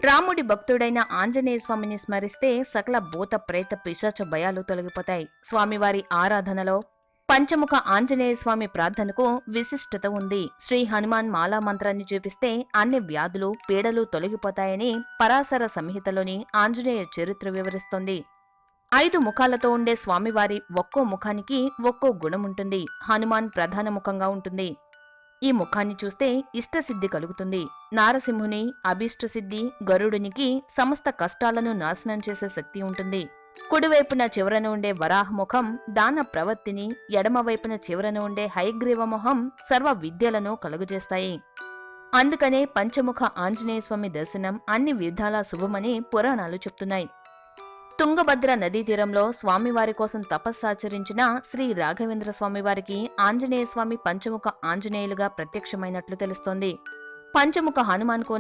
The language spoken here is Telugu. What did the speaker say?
రాముడి భక్తుడైన ఆంజనేయ స్వామిని స్మరిస్తే సకల భూత ప్రేత పిశాచ భయాలు తొలగిపోతాయి. స్వామివారి ఆరాధనలో పంచముఖ ఆంజనేయ స్వామి ప్రార్థనకు విశిష్టత ఉంది. శ్రీ హనుమాన్ మాలా మంత్రాన్ని జపిస్తే అన్ని వ్యాధులు పీడలు తొలగిపోతాయని పరాశర సంహితలోని ఆంజనేయ చరిత్ర వివరిస్తోంది. 5 ముఖాలతో ఉండే స్వామివారి ఒక్కో ముఖానికి ఒక్కో గుణముంటుంది. హనుమాన్ ప్రధాన ముఖంగా ఉంటుంది. ఈ ముఖాన్ని చూస్తే ఇష్టసిద్ధి కలుగుతుంది. నారసింహుని అభీష్టసిద్ధి, గరుడునికి సమస్త కష్టాలను నాశనం చేసే శక్తి ఉంటుంది. కుడివైపున చివరన ఉండే వరాహముఖం దాన ప్రవత్తిని, ఎడమవైపున చివరన ఉండే హయగ్రీవ మొహం సర్వ విద్యలను కలుగజేస్తాయి. అందుకనే పంచముఖ ఆంజనేయ స్వామి దర్శనం అన్ని విధాలా శుభమని పురాణాలు చెప్తున్నాయి. తుంగభద్ర నదీ తీరంలో స్వామివారి కోసం తపస్సాచరించిన శ్రీ రాఘవేంద్ర స్వామివారికి ఆంజనేయ స్వామి పంచముఖ ఆంజనేయులుగా ప్రత్యక్షమైనట్లు తెలుస్తోంది. పంచముఖ హనుమాన్